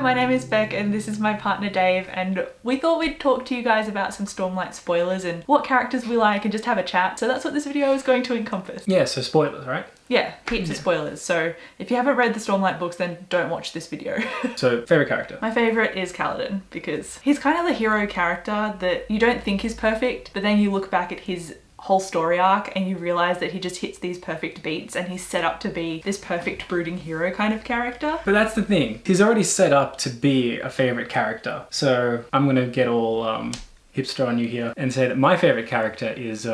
my name is Beck and this is my partner Dave, and we thought we'd talk to you guys about some Stormlight spoilers and what characters we like and just have a chat. So that's what this video is going to encompass. Yeah, so spoilers, right? Yeah, heaps of spoilers. So if you haven't read the Stormlight books, then don't watch this video. So, favourite character? My favourite is Kaladin because he's kind of the hero character that you don't think is perfect, but then you look back at his whole story arc and you realise that he just hits these perfect beats and he's set up to be this perfect brooding hero kind of character. But that's the thing. He's already set up to be a favourite character. So I'm going to get all hipster on you here and say that my favourite character is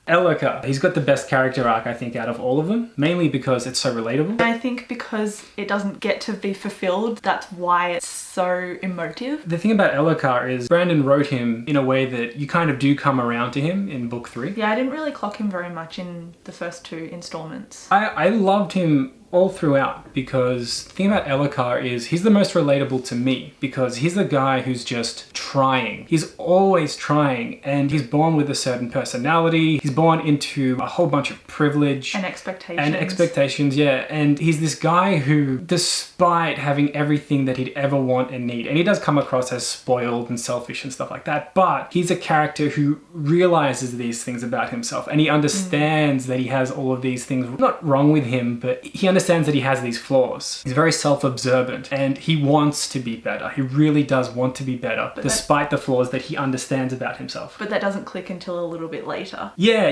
Elhokar. He's got the best character arc, I think, out of all of them, mainly because it's so relatable. I think because it doesn't get to be fulfilled, that's why it's so emotive. The thing about Elhokar is Brandon wrote him in a way that you kind of do come around to him in book 3. Yeah, I didn't really clock him very much in the first 2 installments. I loved him all throughout because the thing about Elhokar is he's the most relatable to me because he's the guy who's just trying. He's always trying and he's born with a certain personality. He's born into a whole bunch of privilege. And expectations. And expectations, yeah. And he's this guy who, despite having everything that he'd ever want and need, and he does come across as spoiled and selfish and stuff like that, but he's a character who realizes these things about himself and he understands that he has all of these things not wrong with him, but he understands that he has these flaws. He's very self-observant and he wants to be better. He really does want to be better, despite the flaws that he understands about himself. But that doesn't click until a little bit later. Yeah.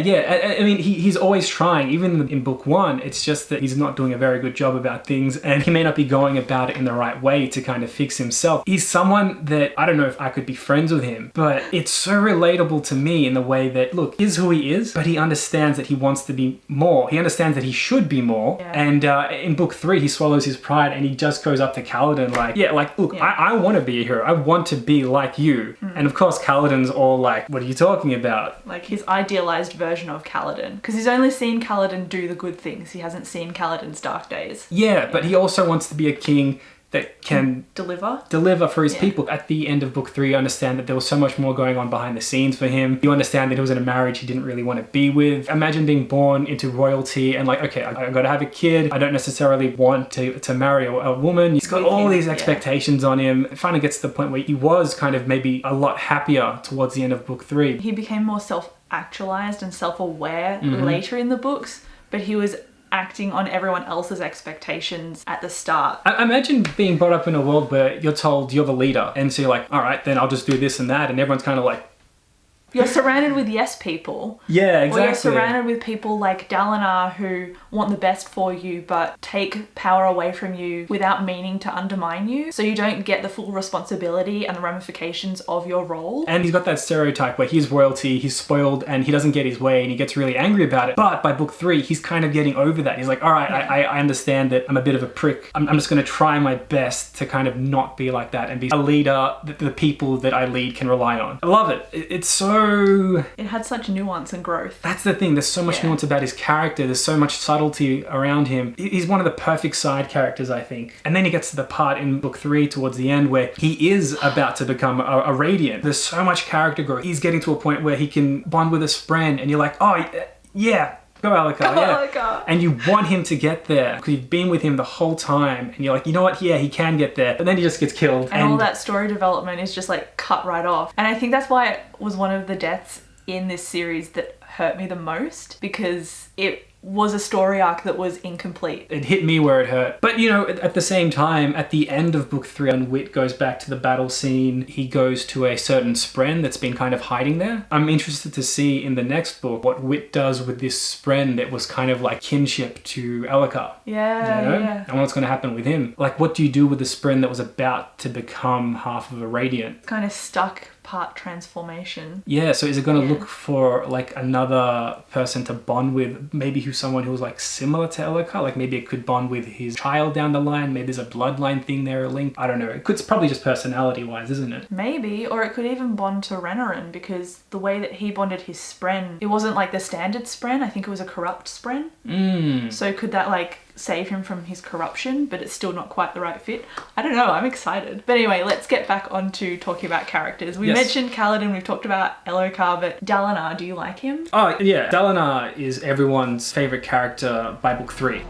I mean, he's always trying. Even in book 1, it's just that he's not doing a very good job about things and he may not be going about it in the right way to kind of fix himself. He's someone that, I don't know if I could be friends with him, but it's so relatable to me in the way that, look, he's who he is, but he understands that he wants to be more. He understands that he should be more. Yeah. And in book 3, he swallows his pride and he just goes up to Kaladin like, look, I want to be a hero. I want to be like you. And of course, Kaladin's all like, what are you talking about? Like his idealized version of Kaladin. Because he's only seen Kaladin do the good things. He hasn't seen Kaladin's dark days. Yeah, but he also wants to be a king that can deliver for his people. At the end of book 3, you understand that there was so much more going on behind the scenes for him. You understand that he was in a marriage he didn't really want to be with. Imagine being born into royalty and like, okay, I gotta have a kid. I don't necessarily want to marry a woman. He's got all these expectations on him. It finally gets to the point where he was kind of maybe a lot happier towards the end of book 3. He became more self-actualized and self-aware later in the books, but he was acting on everyone else's expectations at the start. I imagine being brought up in a world where you're told you're the leader and so you're like, all right, then I'll just do this and that, and everyone's kind of like, you're surrounded with yes people. Yeah, exactly. Or you're surrounded with people like Dalinar who want the best for you but take power away from you without meaning to undermine you. So you don't get the full responsibility and the ramifications of your role. And he's got that stereotype where he's royalty, he's spoiled and he doesn't get his way and he gets really angry about it. But by book 3, he's kind of getting over that. He's like, all right, I understand that I'm a bit of a prick. I'm just going to try my best to kind of not be like that and be a leader that the people that I lead can rely on. I love it. It's so... It had such nuance and growth. That's the thing. There's so much nuance about his character. There's so much subtlety around him. He's one of the perfect side characters, I think. And then he gets to the part in book 3 towards the end where he is about to become a Radiant. There's so much character growth. He's getting to a point where he can bond with his friend and you're like, oh, yeah. Go Elhokar, yeah. Elhokar. And you want him to get there because you've been with him the whole time and you're like, you know what, yeah, he can get there. But then he just gets killed. And all that story development is just like cut right off. And I think that's why it was one of the deaths in this series that hurt me the most, because it was a story arc that was incomplete. It hit me where it hurt. But you know, at the same time, at the end of book 3, when Wit goes back to the battle scene, he goes to a certain spren that's been kind of hiding there. I'm interested to see in the next book what Wit does with this spren that was kind of like kinship to Elhokar. Yeah, you know? yeah. And what's going to happen with him. Like, what do you do with the spren that was about to become half of a Radiant? Kind of stuck part transformation. Yeah, so is it going to look for like another person to bond with, maybe who's someone who's like similar to Elhokar? Like maybe it could bond with his child down the line, maybe there's a bloodline thing there, a link. I don't know. It's probably just personality wise, isn't it? Maybe, or it could even bond to Renarin, because the way that he bonded his spren, it wasn't like the standard spren, I think it was a corrupt spren. So could that like save him from his corruption, but it's still not quite the right fit? I don't know, I'm excited. But anyway, let's get back onto talking about characters. We mentioned Kaladin, we've talked about Elhokar, but Dalinar, do you like him? Oh yeah, Dalinar is everyone's favourite character by book 3.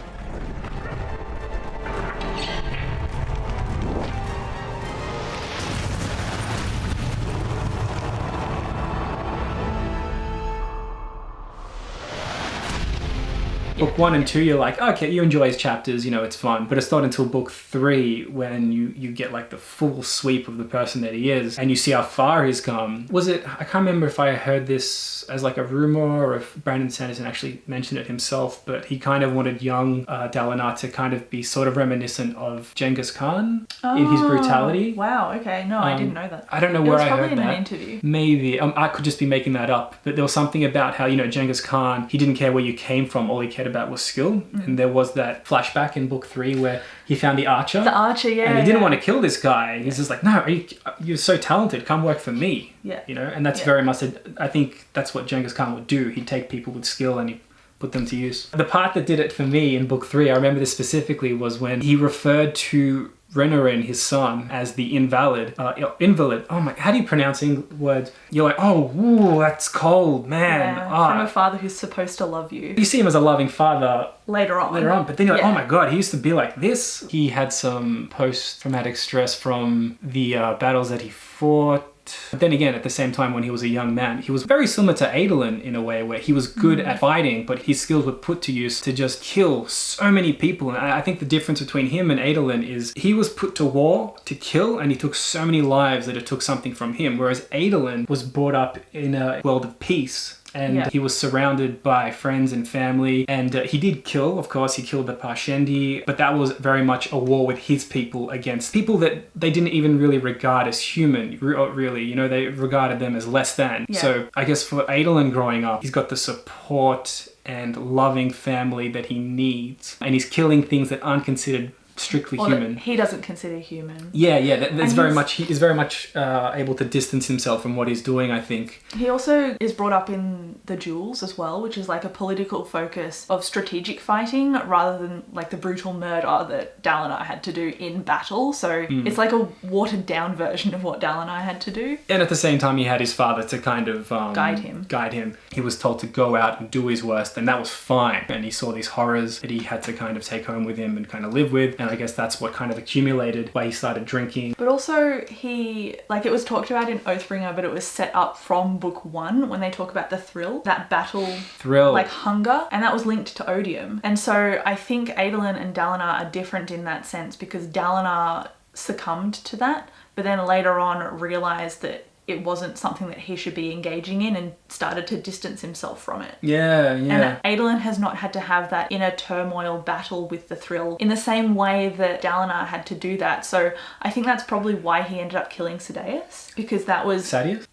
Book 1 and 2, you're like, okay, you enjoy his chapters, you know, it's fun. But it's not until book 3 when you get like the full sweep of the person that he is and you see how far he's come. I can't remember if I heard this as like a rumor or if Brandon Sanderson actually mentioned it himself, but he kind of wanted young Dalinar to kind of be sort of reminiscent of Genghis Khan in his brutality. Wow, okay. No, I didn't know that. I don't know where I heard that. It was probably in an interview. Maybe. I could just be making that up. But there was something about how, you know, Genghis Khan, he didn't care where you came from. All he cared about was skill. And there was that flashback in book 3 where he found the archer. The archer, yeah. And he didn't want to kill this guy. He's just like, no, you're so talented. Come work for me. Yeah. You know, and that's very much, I think that's what Genghis Khan would do. He'd take people with skill and he'd put them to use. The part that did it for me in book 3, I remember this specifically, was when he referred to Renarin, his son, as the invalid. Oh my, how do you pronounce words? You're like, oh, ooh, that's cold, man. Yeah, from a father who's supposed to love you. You see him as a loving father later on. But then you're like, oh my God, he used to be like this. He had some post-traumatic stress from the battles that he fought. But then again, at the same time, when he was a young man, he was very similar to Adolin in a way where he was good at fighting, but his skills were put to use to just kill so many people. And I think the difference between him and Adolin is he was put to war to kill, and he took so many lives that it took something from him, whereas Adolin was brought up in a world of peace. And he was surrounded by friends and family. And he did kill, of course, he killed the Parshendi. But that was very much a war with his people against people that they didn't even really regard as human, really. You know, they regarded them as less than. Yeah. So I guess for Adolin growing up, he's got the support and loving family that he needs. And he's killing things that aren't considered strictly human. He doesn't consider human. Yeah, that's very much, he is very much able to distance himself from what he's doing, I think. He also is brought up in the duels as well, which is like a political focus of strategic fighting rather than like the brutal murder that Dalinar had to do in battle. So it's like a watered down version of what Dalinar had to do. And at the same time, he had his father to kind of guide him. He was told to go out and do his worst, and that was fine. And he saw these horrors that he had to kind of take home with him and kind of live with. And I guess that's what kind of accumulated why he started drinking. But also it was talked about in Oathbringer, but it was set up from book 1 when they talk about the thrill, that battle, like hunger, and that was linked to odium. And so I think Adolin and Dalinar are different in that sense because Dalinar succumbed to that, but then later on realized that it wasn't something that he should be engaging in and started to distance himself from it. Yeah. And Adolin has not had to have that inner turmoil battle with the thrill in the same way that Dalinar had to do that. So I think that's probably why he ended up killing Sadeas, because that was... Sadeas?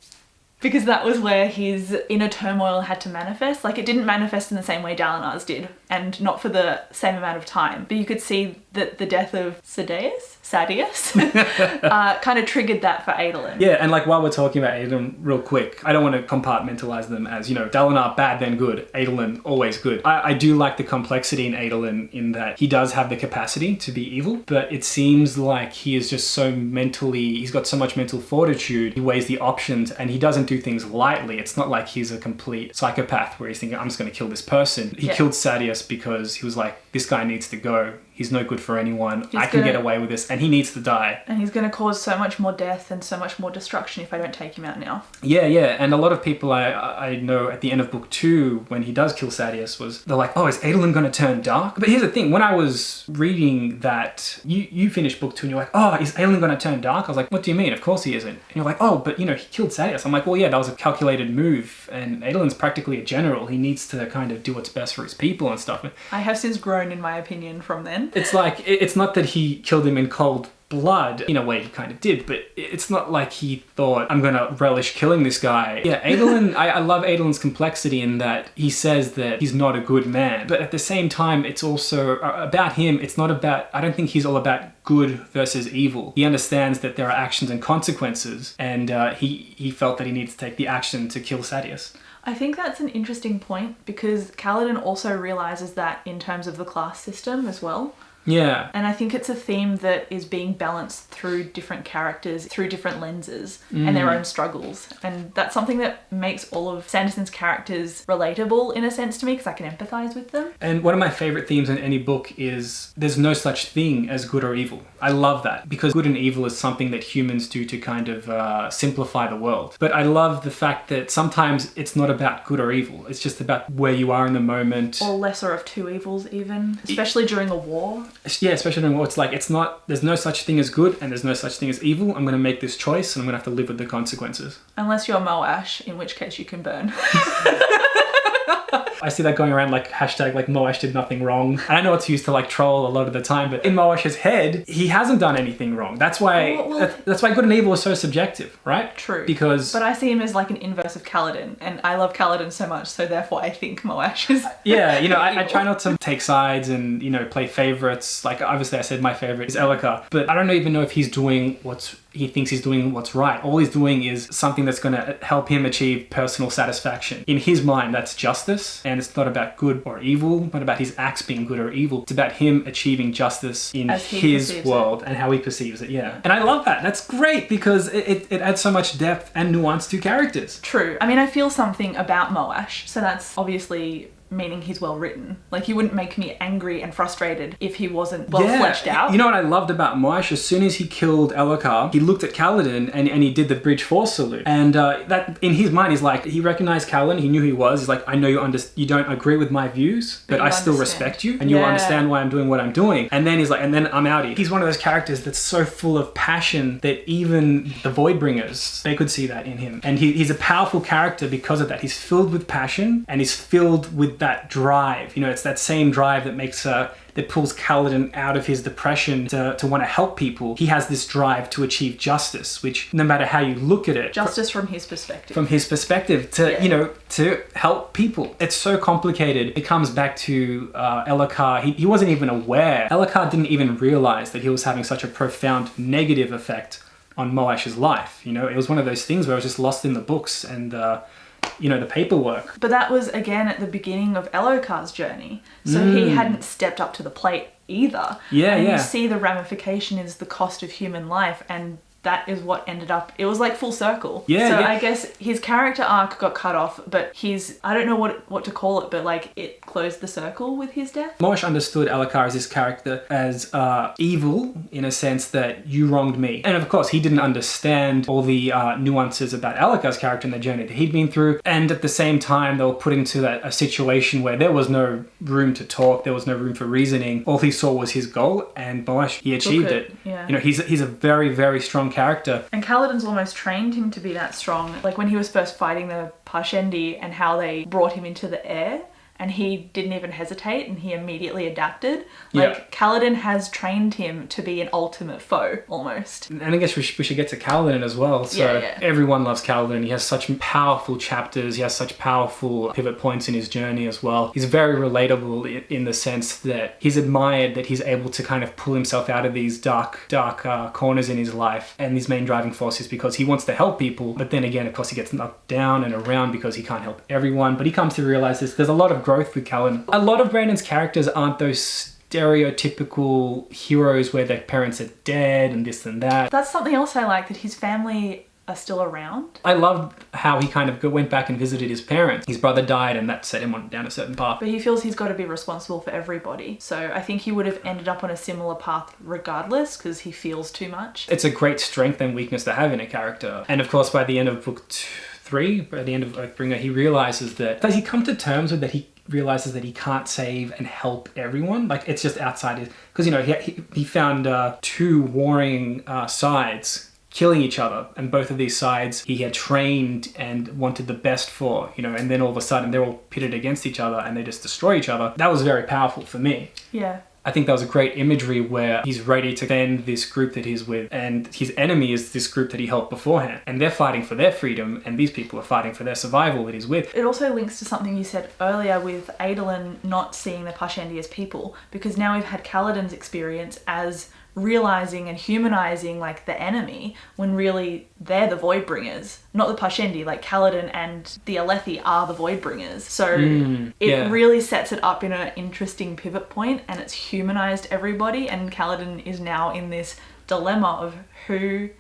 Because that was where his inner turmoil had to manifest. Like, it didn't manifest in the same way Dalinar's did, and not for the same amount of time. But you could see that the death of Sadeas kind of triggered that for Adolin. Yeah, and like while we're talking about Adolin real quick, I don't want to compartmentalize them as, you know, Dalinar bad then good, Adolin always good. I do like the complexity in Adolin in that he does have the capacity to be evil, but it seems like he is just so he's got so much mental fortitude, he weighs the options, and he doesn't do things lightly. It's not like he's a complete psychopath where he's thinking, I'm just going to kill this person. He killed Sadeas because he was like, this guy needs to go. He's no good for anyone. I can get away with this, and he needs to die. And he's going to cause so much more death and so much more destruction if I don't take him out now. Yeah, and a lot of people I know at the end of book 2, when he does kill Sadeas, they're like, oh, is Adolin going to turn dark? But here's the thing, when I was reading that, you finished book 2 and you're like, oh, is Adolin going to turn dark? I was like, what do you mean? Of course he isn't. And you're like, oh, but you know, he killed Sadeas. I'm like, well, yeah, that was a calculated move, and Adolin's practically a general. He needs to kind of do what's best for his people and stuff. I have since grown in my opinion from then. It's like, it's not that he killed him in cold blood. In a way he kind of did, but it's not like he thought, I'm gonna relish killing this guy. Yeah, Adolin, I love Adolin's complexity in that he says that he's not a good man, but at the same time it's also about him. It's not about, I don't think he's all about good versus evil. He understands that there are actions and consequences, and he felt that he needs to take the action to kill Sadeas. I think that's an interesting point because Kaladin also realizes that in terms of the class system as well. Yeah. And I think it's a theme that is being balanced through different characters, through different lenses and their own struggles. And that's something that makes all of Sanderson's characters relatable in a sense to me, because I can empathize with them. And one of my favorite themes in any book is there's no such thing as good or evil. I love that, because good and evil is something that humans do to kind of simplify the world. But I love the fact that sometimes it's not about good or evil. It's just about where you are in the moment. Or lesser of two evils even, especially during a war. Yeah, especially during war. It's like, there's no such thing as good and there's no such thing as evil. I'm going to make this choice and I'm going to have to live with the consequences. Unless you're Moash, in which case you can burn. I see that going around like hashtag like Moash did nothing wrong. And I know it's used to like troll a lot of the time, but in Moash's head, he hasn't done anything wrong. That's why that's why good and evil is so subjective, right? True. Because but I see him as like an inverse of Kaladin, and I love Kaladin so much, so therefore I think Moash is yeah, you know, I try not to take sides and, you know, play favorites. Like obviously I said my favorite is Elhokar, but I don't even know if he's doing he thinks he's doing what's right. All he's doing is something that's going to help him achieve personal satisfaction. In his mind, that's justice, and it's not about good or evil, not about his acts being good or evil. It's about him achieving justice in his world and how he perceives it, yeah. And I love that. That's great, because it adds so much depth and nuance to characters. True. I mean, I feel something about Moash, so that's obviously meaning he's well written. Like, he wouldn't make me angry and frustrated if he wasn't well fleshed out. You know what I loved about Moash? As soon as he killed Elhokar, he looked at Kaladin and he did the Bridge 4 salute. And that in his mind, he's like, he recognized Kaladin, he knew who he was. He's like, I know you don't agree with my views, but I still respect you, and you'll understand why I'm doing what I'm doing. And then he's like, and then I'm outie. He's one of those characters that's so full of passion that even the Voidbringers, they could see that in him. And he's a powerful character because of that. He's filled with passion and he's filled with that drive. You know, it's that same drive that makes that pulls Kaladin out of his depression to want to help people. He has this drive to achieve justice, which no matter how you look at it, justice from his perspective. From his perspective to, you know, to help people. It's so complicated. It comes back to Elhokar. He wasn't even aware. Elhokar didn't even realize that he was having such a profound negative effect on Moash's life. You know, it was one of those things where it was just lost in the books and you know, the paperwork. But that was, again, at the beginning of Elhokar's journey. So he hadn't stepped up to the plate either. Yeah, and you see the ramification is the cost of human life, and that is what ended up, it was like full circle. I guess his character arc got cut off, but I don't know what to call it, but like it closed the circle with his death. Moash understood Elhokar as his character as evil in a sense that you wronged me. And of course, he didn't understand all the nuances about Elhokar's character and the journey that he'd been through. And at the same time, they were put into a situation where there was no room to talk, there was no room for reasoning. All he saw was his goal, and Moash, he achieved it. Yeah. You know, he's a very, very strong character. And Kaladin's almost trained him to be that strong. Like when he was first fighting the Parshendi and how they brought him into the air, and he didn't even hesitate and he immediately adapted. Like Kaladin has trained him to be an ultimate foe almost. And I guess we should get to Kaladin as well. So everyone loves Kaladin. He has such powerful chapters. He has such powerful pivot points in his journey as well. He's very relatable in the sense that he's admired that he's able to kind of pull himself out of these dark corners in his life. And his main driving force is because he wants to help people. But then again, of course, he gets knocked down and around because he can't help everyone. But he comes to realize there's a lot of growth with Kaladin. A lot of Brandon's characters aren't those stereotypical heroes where their parents are dead and this and that. That's something else I like, that his family are still around. I loved how he kind of went back and visited his parents. His brother died and that set him down a certain path. But he feels he's got to be responsible for everybody. So I think he would have ended up on a similar path regardless, because he feels too much. It's a great strength and weakness to have in a character. And of course, by the end of book 3, by the end of Oathbringer, he realizes that, does he come to terms with that he realizes that he can't save and help everyone? Like, it's just outside his, because, you know, he found two warring sides killing each other, and both of these sides he had trained and wanted the best for, you know, and then all of a sudden they're all pitted against each other and they just destroy each other. That was very powerful for me. Yeah. I think that was a great imagery where he's ready to defend this group that he's with, and his enemy is this group that he helped beforehand, and they're fighting for their freedom, and these people are fighting for their survival that he's with. It also links to something you said earlier with Adolin not seeing the Parshendi as people, because now we've had Kaladin's experience as realizing and humanizing like the enemy when really they're the Voidbringers, not the Parshendi. Like Kaladin and the Alethi are the Voidbringers. So it really sets it up in an interesting pivot point, and it's humanized everybody, and Kaladin is now in this dilemma of who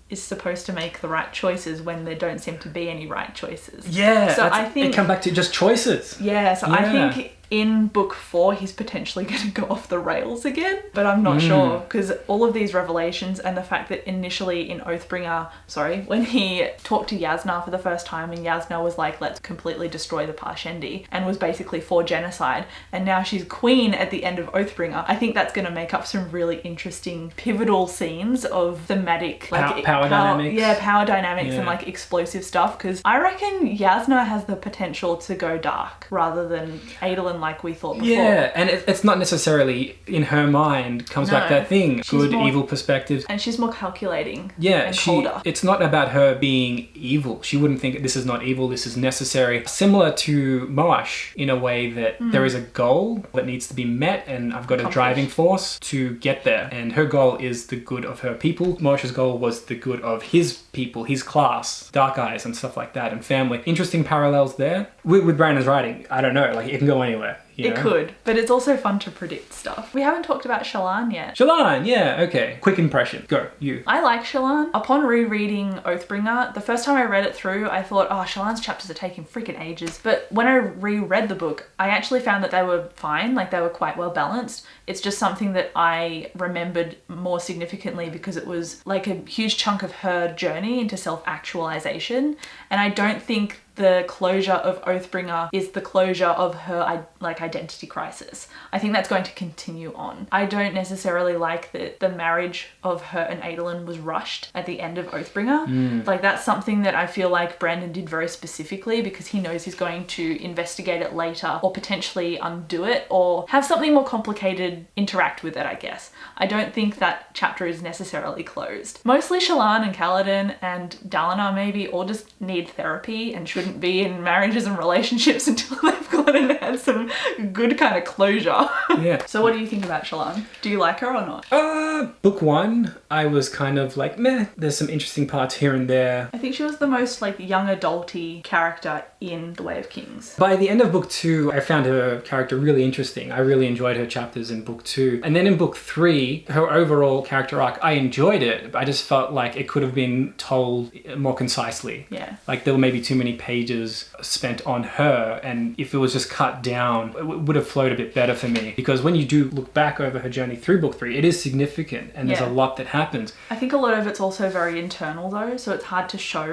is supposed to make the right choices when there don't seem to be any right choices. Yeah, so I think it come back to just choices. Yeah, so I think in book 4 he's potentially going to go off the rails again, but I'm not sure, because all of these revelations and the fact that initially in when he talked to Jasnah for the first time and Jasnah was like, let's completely destroy the Parshendi, and was basically for genocide, and now she's queen at the end of Oathbringer. I think that's going to make up some really interesting pivotal scenes of thematic like power dynamics. Yeah, power dynamics and like explosive stuff, because I reckon Jasnah has the potential to go dark rather than Adolin like we thought before. Yeah, and it's not necessarily in her mind comes back that thing. Good, evil perspectives. And she's more calculating. Yeah, and colder. It's not about her being evil. She wouldn't think this is not evil, this is necessary. Similar to Moash in a way that there is a goal that needs to be met, and I've got a driving force to get there. And her goal is the good of her people. Moash's goal was the good of his people, his class, Dark Eyes and stuff like that, and family. Interesting parallels there. With Brandon's writing, I don't know, like it can go anywhere. You know? It could, but it's also fun to predict stuff. We haven't talked about Shallan yet. Shallan, yeah, okay. Quick impression. Go, you. I like Shallan. Upon rereading Oathbringer, the first time I read it through, I thought, oh, Shallan's chapters are taking freaking ages. But when I reread the book, I actually found that they were fine, like they were quite well balanced. It's just something that I remembered more significantly because it was like a huge chunk of her journey into self-actualization. And I don't think the closure of Oathbringer is the closure of her like identity crisis. I think that's going to continue on. I don't necessarily like that the marriage of her and Adolin was rushed at the end of Oathbringer. Like that's something that I feel like Brandon did very specifically because he knows he's going to investigate it later or potentially undo it or have something more complicated interact with it, I guess. I don't think that chapter is necessarily closed. Mostly Shallan and Kaladin and Dalinar maybe all just need therapy and shouldn't be in marriages and relationships until they've gone and had some good kind of closure. Yeah. So what do you think about Shallan? Do you like her or not? Book 1, I was kind of like, meh, there's some interesting parts here and there. I think she was the most like young adulty character in The Way of Kings. By the end of book 2, I found her character really interesting. I really enjoyed her chapters in book 2. And then in book 3, her overall character arc, I enjoyed it, but I just felt like it could have been told more concisely. Yeah. Like there were maybe too many pages spent on her, and if it was just cut down, it would have flowed a bit better for me. Because when you do look back over her journey through book 3, it is significant, and there's a lot that happens. I think a lot of it's also very internal though, so it's hard to show.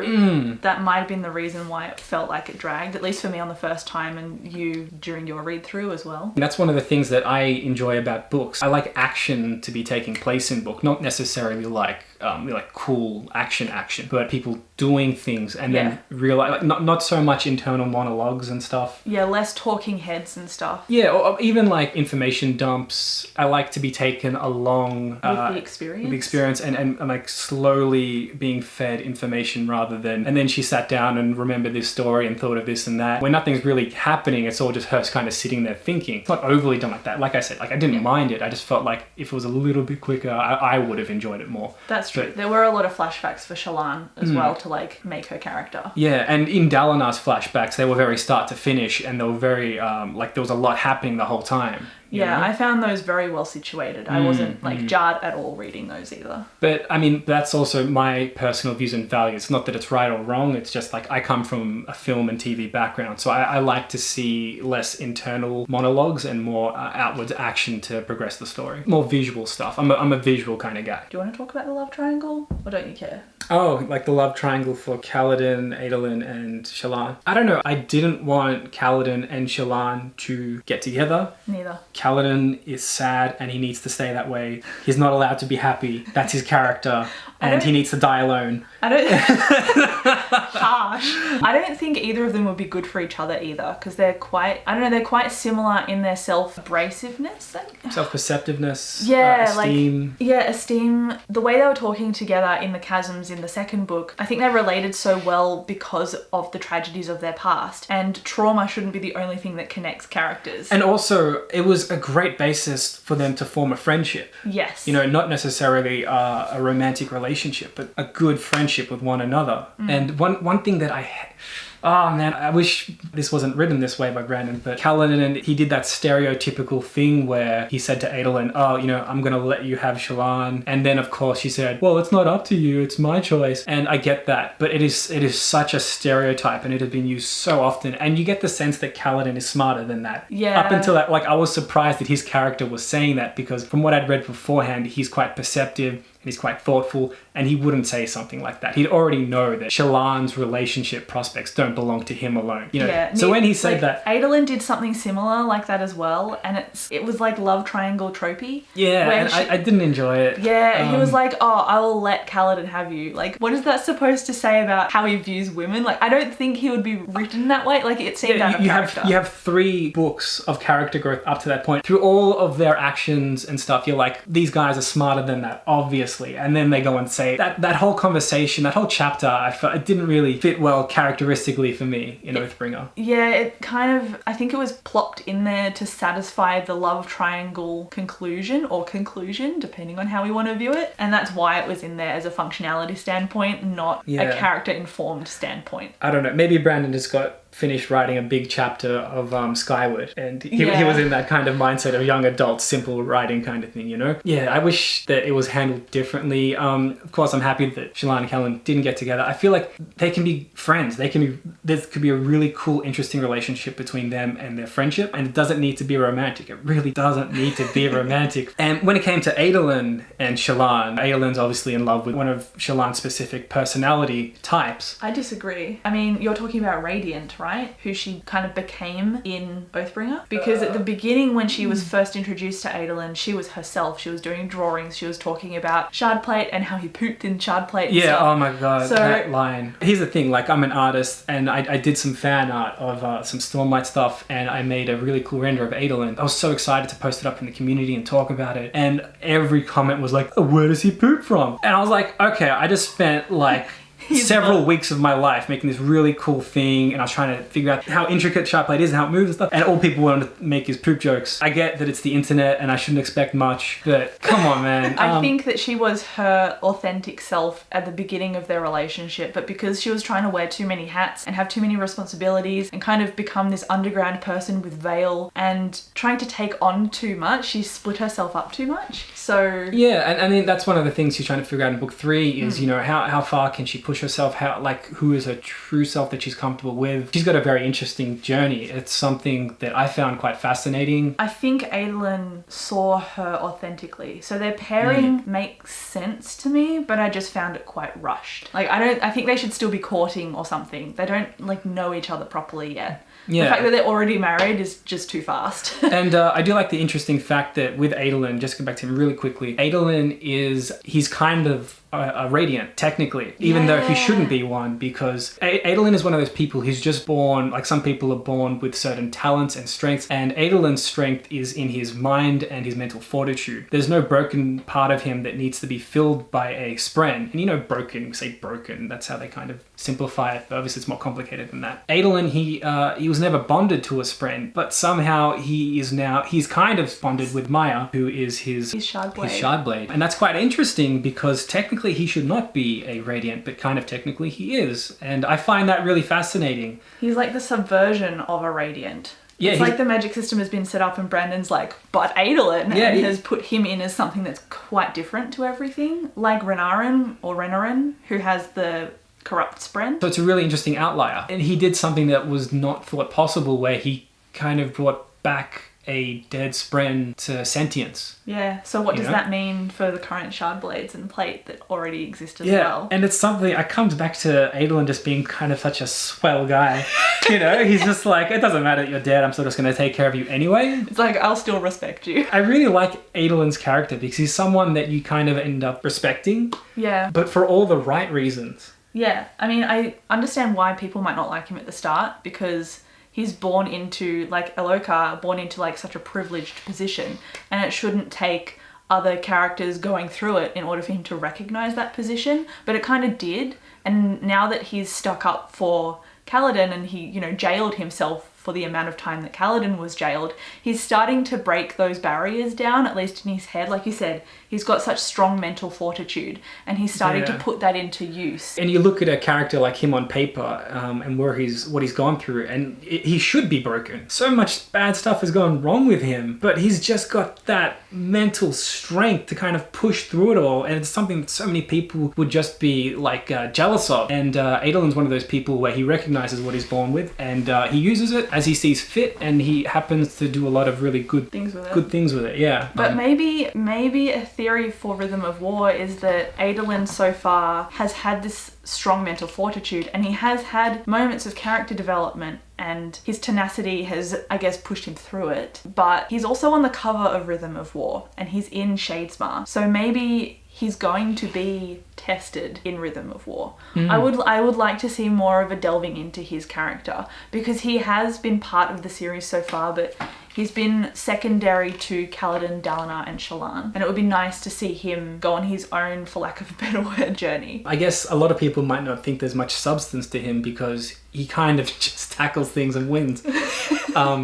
That might have been the reason why it felt like it dragged, at least for me on the first time, and you during your read through as well. And that's one of the things that I enjoy about books. I like action to be taking place in book, not necessarily like cool action, but people doing things and then realize, like, not so much internal monologues and stuff. Yeah, less talking heads and stuff. Yeah, or even like information dumps. I like to be taken along with the experience. And like slowly being fed information rather than, and then she sat down and remembered this story and thought of this and that. When nothing's really happening, it's all just her kind of sitting there thinking. It's not overly done like that. Like I said, like I didn't mind it. I just felt like if it was a little bit quicker, I would have enjoyed it more. That's true. There were a lot of flashbacks for Shallan as well to like make her character. Yeah, and in Dalinar's flashbacks, they were very start to finish, and they were very like there was a lot happening the whole time. Yeah, I found those very well situated. I wasn't like jarred at all reading those either. But I mean, that's also my personal views and values. Not that it's right or wrong. It's just like I come from a film and TV background. So I like to see less internal monologues and more outwards action to progress the story. More visual stuff. I'm a visual kind of guy. Do you want to talk about the love triangle or don't you care? Oh, like the love triangle for Kaladin, Adolin, and Shallan. I don't know. I didn't want Kaladin and Shallan to get together. Neither. Kaladin is sad and he needs to stay that way. He's not allowed to be happy. That's his character. And he needs to die alone. I don't Harsh. I don't think either of them would be good for each other either, because they're quite, I don't know, they're quite similar in their self-abrasiveness. Self-perceptiveness, esteem. esteem. Yeah, esteem. The way they were talking together in the chasms in the second book, I think they related so well because of the tragedies of their past. And trauma shouldn't be the only thing that connects characters. And also, it was a great basis for them to form a friendship. Yes. You know, not necessarily a romantic relationship, but a good friendship with one another. And one thing that oh man, I wish this wasn't written this way by Brandon, but Kaladin, he did that stereotypical thing where he said to Adolin, oh, you know, I'm going to let you have Shallan. And then of course she said, well, it's not up to you, it's my choice. And I get that, but it is such a stereotype and it has been used so often. And you get the sense that Kaladin is smarter than that. Yeah. Up until that, like I was surprised that his character was saying that, because from what I'd read beforehand, he's quite perceptive and he's quite thoughtful, and he wouldn't say something like that. He'd already know that Shallan's relationship prospects don't belong to him alone. You know? Yeah. So when he said that, Adolin did something similar like that as well, and it was like love triangle tropey. yeah, and I didn't enjoy it. Yeah, he was like, oh, I will let Kaladin have you. Like, what is that supposed to say about how he views women? Like, I don't think he would be written that way. Like, it seemed out of character. You have 3 books of character growth up to that point. Through all of their actions and stuff, you're like, these guys are smarter than that, obviously. And then they go and say that whole conversation, that whole chapter, I felt it didn't really fit well characteristically for me in Oathbringer. Yeah, it kind of, I think it was plopped in there to satisfy the love triangle conclusion, depending on how we want to view it. And that's why it was in there as a functionality standpoint, not a character informed standpoint. I don't know. Maybe Brandon just got finished writing a big chapter of Skyward, and he was in that kind of mindset of young adult, simple writing kind of thing, you know? Yeah, I wish that it was handled differently. Of course, I'm happy that Shallan and Kaladin didn't get together. I feel like they can be friends. There could be a really cool, interesting relationship between them and their friendship, and it doesn't need to be romantic. It really doesn't need to be romantic. And when it came to Adolin and Shallan, Adolin's obviously in love with one of Shallan's specific personality types. I disagree. I mean, you're talking about Radiant, right? Who she kind of became in Oathbringer. Because at the beginning, when she was first introduced to Adolin, she was herself. She was doing drawings. She was talking about Shardplate and how he pooped in Shardplate. Yeah, oh my god, that line. Here's the thing, like I'm an artist and I did some fan art of some Stormlight stuff, and I made a really cool render of Adolin. I was so excited to post it up in the community and talk about it. And every comment was like, oh, where does he poop from? And I was like, okay, I just spent like several weeks of my life making this really cool thing, and I was trying to figure out how intricate Shardplate is and how it moves and stuff, and all people wanted to make is poop jokes. I get that it's the internet and I shouldn't expect much, but come on, man. I think that she was her authentic self at the beginning of their relationship, but because she was trying to wear too many hats and have too many responsibilities and kind of become this underground person with veil and trying to take on too much, she split herself up too much. So yeah, and I mean that's one of the things she's trying to figure out in book 3 is, you know, how far can she push herself, how, like, who is her true self that she's comfortable with. She's got a very interesting journey. It's something that I found quite fascinating. I think Adolin saw her authentically, so their pairing makes sense to me, but I just found it quite rushed. Like, I think they should still be courting or something. They don't like know each other properly yet. Yeah. The fact that they're already married is just too fast. And I do like the interesting fact that with Adolin, just to go back to him really quickly, Adolin he's kind of a Radiant, technically, even though he shouldn't be one, because Adolin is one of those people who's just born, like some people are born with certain talents and strengths, and Adolin's strength is in his mind and his mental fortitude. There's no broken part of him that needs to be filled by a spren. And you know, broken, we say broken, that's how they kind of simplify it, but obviously it's more complicated than that. Adolin, he was never bonded to a spren, but somehow he's kind of bonded with Maya, who is his Shardblade. And that's quite interesting, because technically he should not be a Radiant, but kind of technically he is. And I find that really fascinating. He's like the subversion of a Radiant. Yeah, it's like the magic system has been set up and Brandon's like, but Adolin, and has put him in as something that's quite different to everything. Like Renarin, who has the corrupt spren. So it's a really interesting outlier. And he did something that was not thought possible, where he kind of brought back a dead spren to sentience. Yeah, so what does that mean for the current Shardblades and plate that already exist as well? And it's something, it comes back to Adolin just being kind of such a swell guy. You know, he's just like, it doesn't matter that you're dead, I'm still just going to take care of you anyway. It's like, I'll still respect you. I really like Adolin's character because he's someone that you kind of end up respecting. Yeah. But for all the right reasons. Yeah, I mean, I understand why people might not like him at the start, because he's born into, like Elhokar, born into like such a privileged position, and it shouldn't take other characters going through it in order for him to recognize that position, but it kind of did. And now that he's stuck up for Kaladin and he, you know, jailed himself for the amount of time that Kaladin was jailed, he's starting to break those barriers down, at least in his head. Like you said, he's got such strong mental fortitude, and he's starting to put that into use. And you look at a character like him on paper, and what he's gone through, and he should be broken. So much bad stuff has gone wrong with him, but he's just got that mental strength to kind of push through it all, and it's something that so many people would just be like jealous of. And Adolin's one of those people where he recognizes what he's born with, and he uses it as he sees fit, and he happens to do a lot of really good things with it. Yeah. But maybe a theory for Rhythm of War is that Adolin so far has had this strong mental fortitude, and he has had moments of character development, and his tenacity has, I guess, pushed him through it. But he's also on the cover of Rhythm of War, and he's in Shadesmar, so maybe he's going to be tested in Rhythm of War. I would like to see more of a delving into his character, because he has been part of the series so far, but he's been secondary to Kaladin, Dalinar, and Shallan. And it would be nice to see him go on his own, for lack of a better word, journey. I guess a lot of people might not think there's much substance to him, because he kind of just tackles things and wins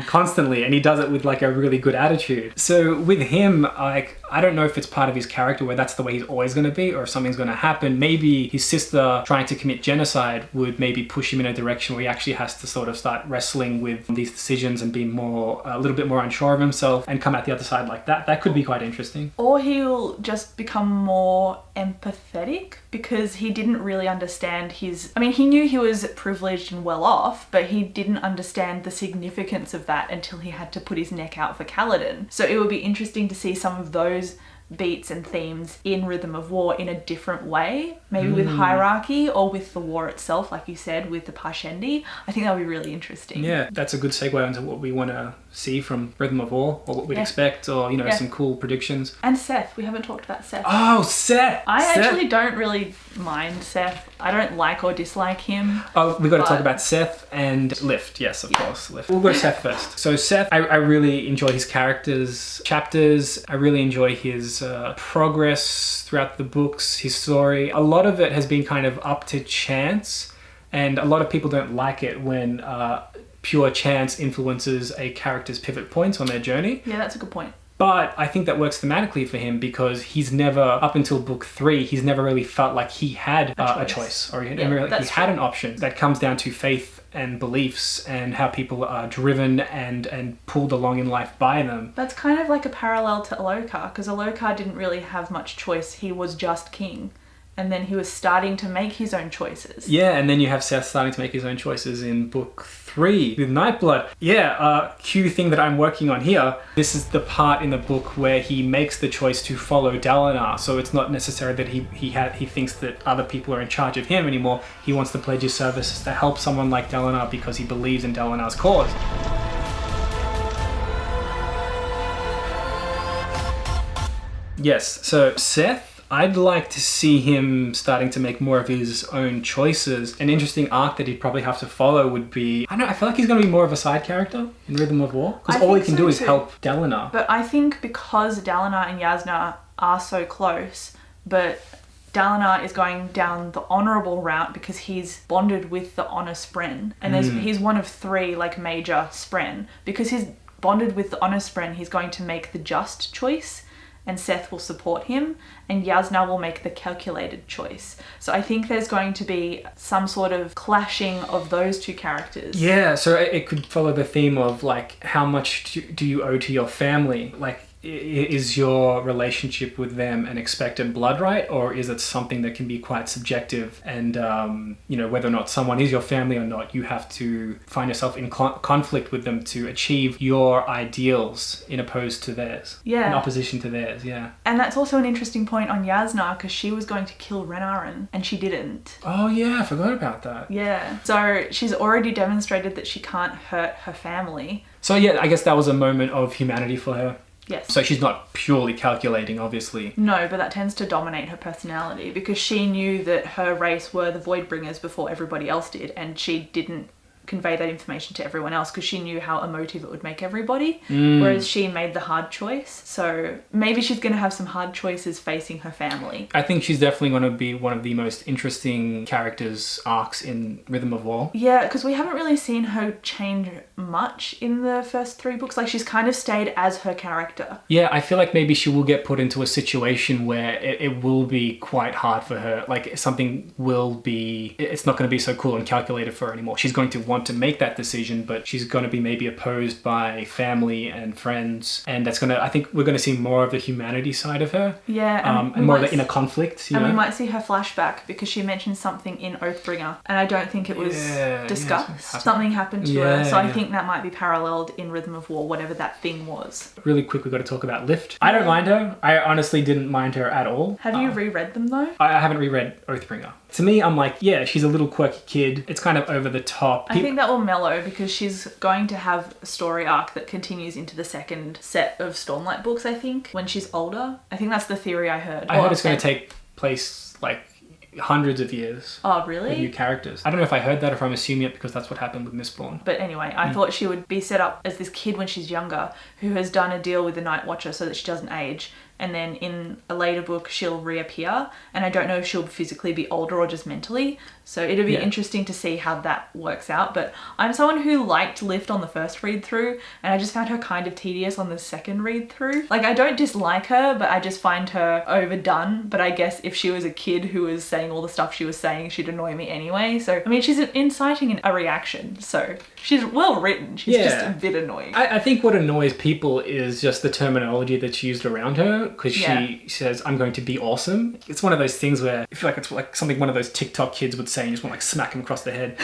constantly, and he does it with like a really good attitude. So with him, like, I don't know if it's part of his character where that's the way he's always going to be, or if something's going to happen. Maybe his sister trying to commit genocide would maybe push him in a direction where he actually has to sort of start wrestling with these decisions and be a little bit more unsure of himself and come out the other side like that. That could be quite interesting. Or he'll just become more empathetic, because he didn't really understand he knew he was privileged and well off, but he didn't understand the significance of that until he had to put his neck out for Kaladin. So it would be interesting to see some of those beats and themes in Rhythm of War in a different way, maybe with hierarchy or with the war itself, like you said, with the Parshendi. I think that would be really interesting. Yeah, that's a good segue into what we want to see from Rhythm of War, or what we'd expect, or, some cool predictions. And Szeth, we haven't talked about Szeth. Oh, Szeth! I actually don't really mind Szeth. I don't like or dislike him. Oh, we've got to talk about Szeth and Lift. Yes, of course, Lift. We'll go Szeth first. So Szeth, I really enjoy his characters' chapters. I really enjoy his progress throughout the books, his story. A lot of it has been kind of up to chance, and a lot of people don't like it when pure chance influences a character's pivot points on their journey. Yeah, that's a good point. But I think that works thematically for him, because he's never, up until book 3, he's never really felt like he had a choice, or he had an option. That comes down to faith and beliefs and how people are driven and pulled along in life by them. That's kind of like a parallel to Elhokar, because Elhokar didn't really have much choice. He was just king. And then he was starting to make his own choices. Yeah, and then you have Szeth starting to make his own choices in book 3 with Nightblood. Yeah, cue thing that I'm working on here. This is the part in the book where he makes the choice to follow Dalinar. So it's not necessary that he thinks that other people are in charge of him anymore. He wants to pledge his services to help someone like Dalinar because he believes in Dalinar's cause. Yes, so Szeth, I'd like to see him starting to make more of his own choices. An interesting arc that he'd probably have to follow would be, I feel like he's going to be more of a side character in Rhythm of War. Because all he can do is help Dalinar. But I think because Dalinar and Jasnah are so close, but Dalinar is going down the honourable route because he's bonded with the Honor Spren. And he's one of 3 major Spren. Because he's bonded with the Honor Spren, he's going to make the just choice, and Szeth will support him, and Jasnah will make the calculated choice. So I think there's going to be some sort of clashing of those 2 characters. Yeah, so it could follow the theme of how much do you owe to your family? Is your relationship with them an expected blood right, or is it something that can be quite subjective? And whether or not someone is your family or not, you have to find yourself in conflict with them to achieve your ideals in opposition to theirs. Yeah. And that's also an interesting point on Jasnah, because she was going to kill Renarin and she didn't. Oh yeah, I forgot about that. Yeah. So she's already demonstrated that she can't hurt her family. So yeah, I guess that was a moment of humanity for her. Yes. So she's not purely calculating, obviously. No, but that tends to dominate her personality because she knew that her race were the Voidbringers before everybody else did, and she didn't convey that information to everyone else because she knew how emotive it would make everybody, whereas she made the hard choice. So maybe she's going to have some hard choices facing her family. I think she's definitely going to be one of the most interesting characters arcs in Rhythm of War. Yeah, because we haven't really seen her change much in the first 3 books. Like, she's kind of stayed as her character. Yeah, I feel like maybe she will get put into a situation where it will be quite hard for her. Like, something will be... It's not going to be so cool and calculated for her anymore. She's going to want to make that decision, but she's going to be maybe opposed by family and friends, and that's going to... I think we're going to see more of the humanity side of her. Yeah, and more of the inner conflict. We might see her flashback because she mentioned something in Oathbringer, and I don't think it was discussed. Something happened to her, so I think that might be paralleled in Rhythm of War, whatever that thing was. Really quick, we've got to talk about Lift. I don't mind her. I honestly didn't mind her at all. Have you reread them though? I haven't reread Oathbringer. To me, I'm like, yeah, she's a little quirky kid. It's kind of over the top. I think that will mellow because she's going to have a story arc that continues into the second set of Stormlight books, I think, when she's older. I think that's the theory I heard. I heard it's going to take place like hundreds of years. Oh, really? With new characters. I don't know if I heard that or if I'm assuming it because that's what happened with Mistborn. But anyway, I thought she would be set up as this kid when she's younger who has done a deal with the Night Watcher so that she doesn't age. And then in a later book, she'll reappear. And I don't know if she'll physically be older or just mentally. So it'll be interesting to see how that works out. But I'm someone who liked Lift on the first read through, and I just found her kind of tedious on the second read through. Like, I don't dislike her, but I just find her overdone. But I guess if she was a kid who was saying all the stuff she was saying, she'd annoy me anyway. So, I mean, she's inciting a reaction. So she's well written. She's just a bit annoying. I think what annoys people is just the terminology that's used around her, because she says, I'm going to be awesome. It's one of those things where I feel like it's like something one of those TikTok kids would say and you just want to like smack him across the head.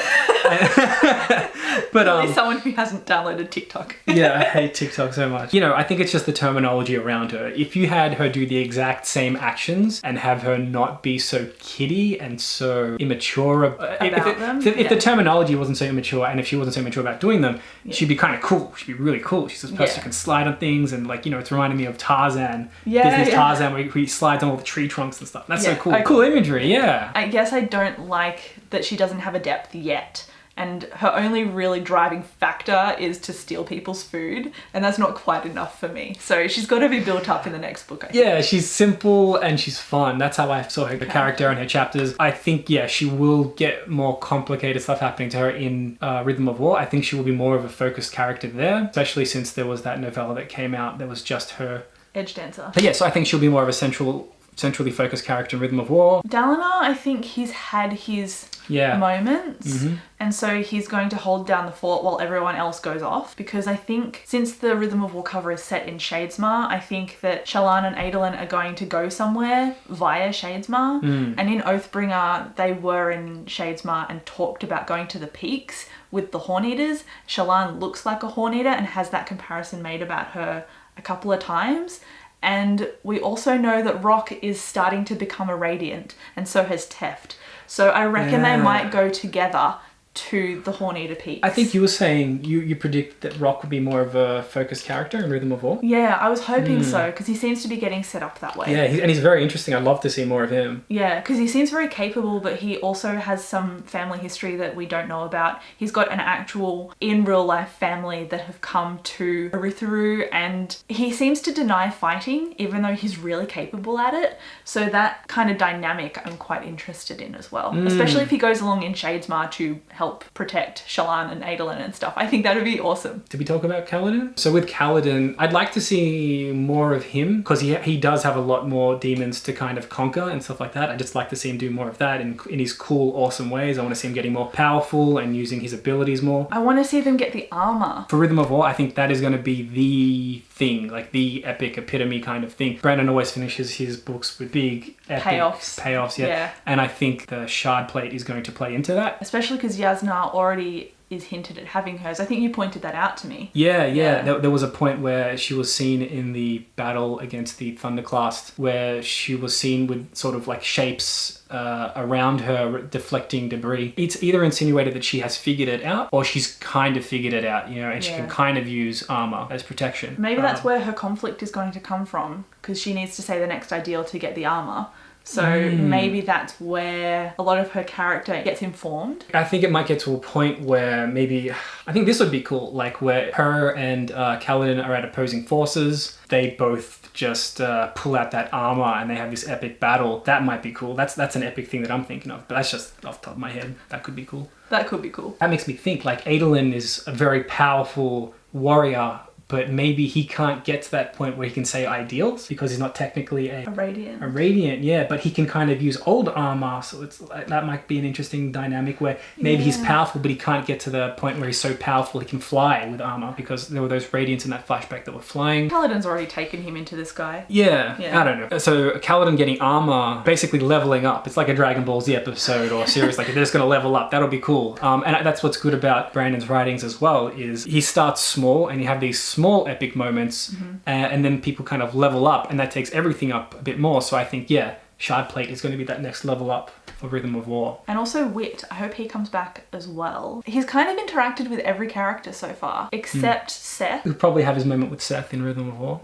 But someone who hasn't downloaded TikTok. Yeah, I hate TikTok so much. You know, I think it's just the terminology around her. If you had her do the exact same actions and have her not be so kiddie and so immature if the terminology wasn't so immature and if she wasn't so immature about doing them, she'd be kind of cool. She'd be really cool. She's this person who can slide on things, and like, you know, it's reminding me of Tarzan. There's this Tarzan where he slides on all the tree trunks and stuff. That's so cool. Cool imagery, yeah. I guess I don't like that she doesn't have a depth yet. And her only really driving factor is to steal people's food. And that's not quite enough for me. So she's got to be built up in the next book, I think. Yeah, she's simple and she's fun. That's how I saw her, the character and her chapters. I think, she will get more complicated stuff happening to her in Rhythm of War. I think she will be more of a focused character there. Especially since there was that novella that came out that was just her. Edge Dancer. But yeah, so I think she'll be more of a centrally focused character in Rhythm of War. Dalinar, I think he's had his moments, and so he's going to hold down the fort while everyone else goes off, because I think since the Rhythm of War cover is set in Shadesmar, I think that Shallan and Adolin are going to go somewhere via Shadesmar, and in Oathbringer they were in Shadesmar and talked about going to the peaks with the Horn Eaters. Shallan looks like a Horn Eater and has that comparison made about her a couple of times. And we also know that Rock is starting to become a Radiant, and so has Teft. So I reckon they might go together to the Horn Eater Peaks. I think you were saying you predict that Rock would be more of a focused character in Rhythm of War. Yeah, I was hoping so, because he seems to be getting set up that way. Yeah, and he's very interesting. I'd love to see more of him. Yeah, because he seems very capable, but he also has some family history that we don't know about. He's got an actual, in real life family that have come to Eritharu, and he seems to deny fighting, even though he's really capable at it. So that kind of dynamic I'm quite interested in as well. Especially if he goes along in Shadesmar to help protect Shallan and Adolin and stuff. I think that would be awesome. Did we talk about Kaladin? So with Kaladin, I'd like to see more of him, because he does have a lot more demons to kind of conquer and stuff like that. I'd just like to see him do more of that in his cool, awesome ways. I want to see him getting more powerful and using his abilities more. I want to see them get the armor. For Rhythm of War, I think that is going to be the thing, like the epic epitome kind of thing. Brandon always finishes his books with big epic payoffs, yeah. And I think the Shard Plate is going to play into that. Especially because Jasnah already is hinted at having hers. I think you pointed that out to me. Yeah. There was a point where she was seen in the battle against the Thunderclast where she was seen with sort of like shapes around her deflecting debris. It's either insinuated that she has figured it out or she's kind of figured it out, and she can kind of use armor as protection. Maybe that's where her conflict is going to come from, because she needs to say the next ideal to get the armor. So maybe that's where a lot of her character gets informed. I think it might get to a point where I think this would be cool, like where her and Kaladin are at opposing forces. They both just pull out that armor and they have this epic battle. That might be cool. That's an epic thing that I'm thinking of, but that's just off the top of my head. That could be cool. That could be cool. That makes me think, like, Adolin is a very powerful warrior, but maybe he can't get to that point where he can say ideals because he's not technically a radiant. A radiant, yeah, but he can kind of use old armor, so it's like, that might be an interesting dynamic where maybe he's powerful, but he can't get to the point where he's so powerful he can fly with armor, because there were those radiants in that flashback that were flying. Kaladin's already taken him into the sky. Yeah, I don't know. So Kaladin getting armor, basically leveling up. It's like a Dragon Ball Z episode or series, like they're just going to level up. That'll be cool. And that's what's good about Brandon's writings as well, is he starts small and you have these small epic moments and then people kind of level up, and that takes everything up a bit more. So I think Shardplate is going to be that next level up for Rhythm of War. And also Wit, I hope he comes back as well. He's kind of interacted with every character so far except Szeth. He'll probably have his moment with Szeth in Rhythm of War.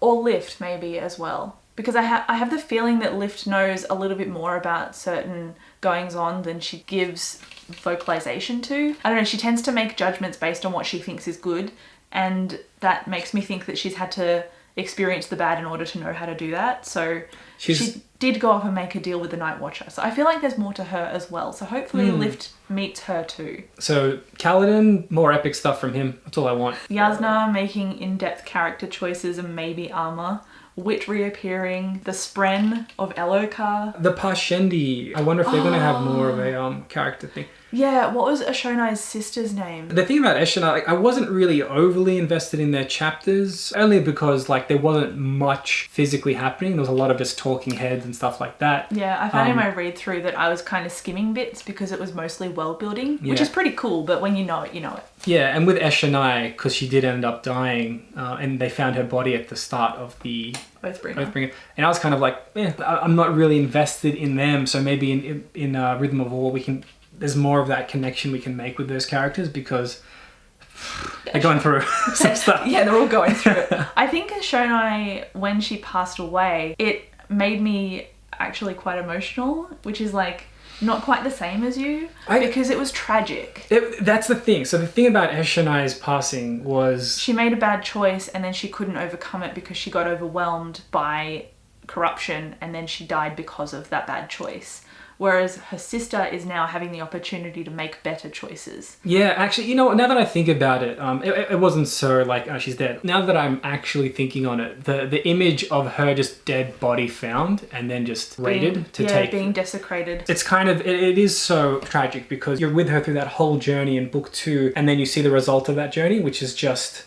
Or Lift maybe as well, because I have the feeling that Lift knows a little bit more about certain goings on than she gives vocalization to. I don't know, she tends to make judgments based on what she thinks is good, and that makes me think that she's had to experience the bad in order to know how to do that. So she did go off and make a deal with the Night Watcher. So I feel like there's more to her as well. So hopefully Lift meets her too. So Kaladin, more epic stuff from him. That's all I want. Jasnah making in-depth character choices and maybe armor. Wit reappearing, the Spren of Elhokar. The Parshendi. I wonder if they're going to have more of a character thing. Yeah, what was Eshonai's sister's name? The thing about Eshonai, like, I wasn't really overly invested in their chapters, only because like there wasn't much physically happening. There was a lot of just talking heads and stuff like that. Yeah, I found in my read through that I was kind of skimming bits because it was mostly world building, which is pretty cool, but when you know it, you know it. Yeah, and with Eshonai, because she did end up dying, and they found her body at the start of the Oathbringer. And I was kind of like, I'm not really invested in them, so maybe in Rhythm of War there's more of that connection we can make with those characters, because they're going through some stuff. Yeah, they're all going through it. I think Eshonai, when she passed away, it made me actually quite emotional, which is like not quite the same as you, because it was tragic. That's the thing. So the thing about Eshonai's passing was she made a bad choice and then she couldn't overcome it because she got overwhelmed by corruption, and then she died because of that bad choice. Whereas her sister is now having the opportunity to make better choices. Yeah, actually, now that I think about it, it wasn't so like, oh, she's dead. Now that I'm actually thinking on it, the image of her just dead body found and then just raided being desecrated. It's kind of, it is so tragic, because you're with her through that whole journey in book 2, and then you see the result of that journey, which is just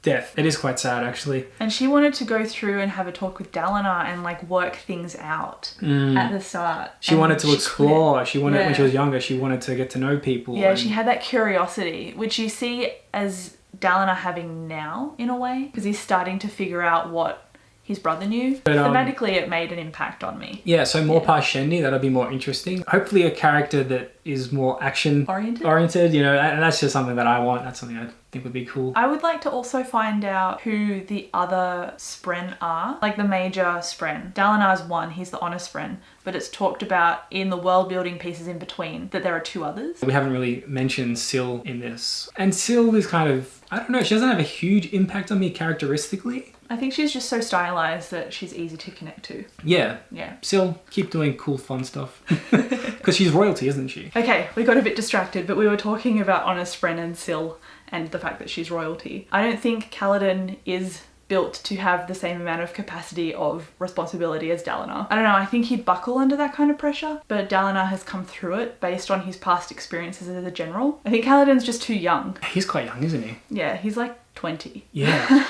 death. It is quite sad, actually. And she wanted to go through and have a talk with Dalinar and like work things out at the start. She wanted to explore. She wanted, when she was younger, she wanted to get to know people. Yeah, she had that curiosity, which you see as Dalinar having now, in a way, because he's starting to figure out what his brother knew. But, thematically, it made an impact on me. Yeah, so more Parshendi, that'll be more interesting. Hopefully a character that is more action oriented, and that's just something that I want. That's something I think would be cool. I would like to also find out who the other Spren are, like the major Spren. Dalinar's one, he's the honor Spren, but it's talked about in the world building pieces in between that there are 2 others. We haven't really mentioned Syl in this. And Syl is kind of, I don't know, she doesn't have a huge impact on me characteristically. I think she's just so stylized that she's easy to connect to. Yeah. Syl, keep doing cool, fun stuff. Because she's royalty, isn't she? Okay, we got a bit distracted, but we were talking about Honest Spren and Syl and the fact that she's royalty. I don't think Kaladin is built to have the same amount of capacity of responsibility as Dalinar. I don't know, I think he'd buckle under that kind of pressure, but Dalinar has come through it based on his past experiences as a general. I think Kaladin's just too young. He's quite young, isn't he? Yeah, he's like 20. Yeah.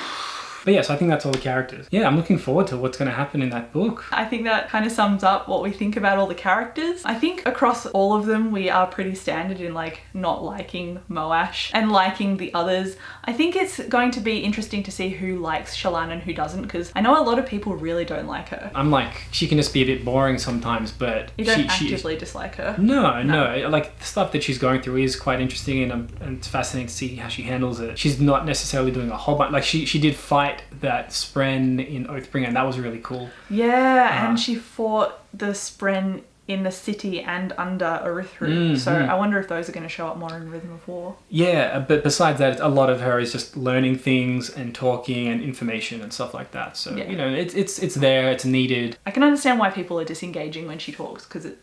But yeah, so I think that's all the characters. Yeah, I'm looking forward to what's going to happen in that book. I think that kind of sums up what we think about all the characters. I think across all of them, we are pretty standard in like not liking Moash and liking the others. I think it's going to be interesting to see who likes Shallan and who doesn't, because I know a lot of people really don't like her. I'm like, she can just be a bit boring sometimes, but you don't actively dislike her. No. Like the stuff that she's going through is quite interesting, and it's fascinating to see how she handles it. She's not necessarily doing a whole bunch. Like she did fight that Spren in Oathbringer, and that was really cool. Yeah, and she fought the Spren in the city and under Orithru. So I wonder if those are going to show up more in Rhythm of War. Yeah, but besides that, a lot of her is just learning things and talking and information and stuff like that. So, you know, it's there, it's needed. I can understand why people are disengaging when she talks, because it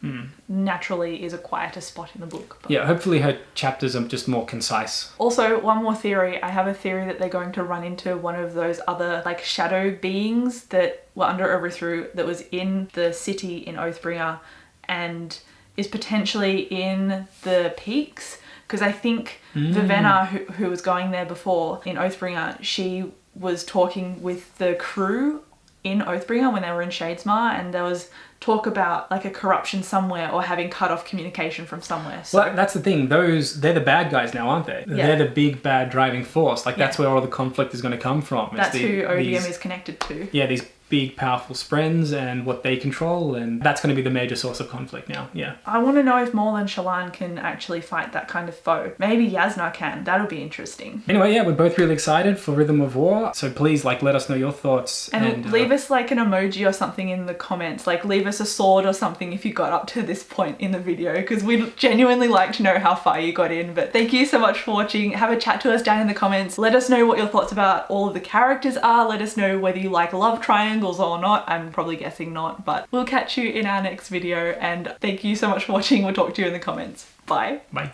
naturally is a quieter spot in the book. But yeah, hopefully her chapters are just more concise. Also, one more theory. I have a theory that they're going to run into one of those other like shadow beings that were under Orithru that was in the city in Oathbringer and is potentially in the peaks, because I think Vivenna, who was going there before in Oathbringer, she was talking with the crew in Oathbringer when they were in Shadesmar, and there was talk about like a corruption somewhere or having cut off communication from somewhere. So well, that's the thing. They're the bad guys now, aren't they? Yeah. They're the big bad driving force. Like that's where all the conflict is going to come from. That's who ODM is connected to. Yeah, these big powerful Sprens and what they control, and that's going to be the major source of conflict now. Yeah. I want to know if more than Shallan can actually fight that kind of foe. Maybe Jasnah can. That'll be interesting. Anyway, yeah, we're both really excited for Rhythm of War, so please let us know your thoughts. And leave us like an emoji or something in the comments. Like leave us a sword or something if you got up to this point in the video, because we'd genuinely like to know how far you got in. But thank you so much for watching. Have a chat to us down in the comments. Let us know what your thoughts about all of the characters are. Let us know whether you like love triangles or not. I'm probably guessing not, but we'll catch you in our next video, and thank you so much for watching. We'll talk to you in the comments. Bye. Bye.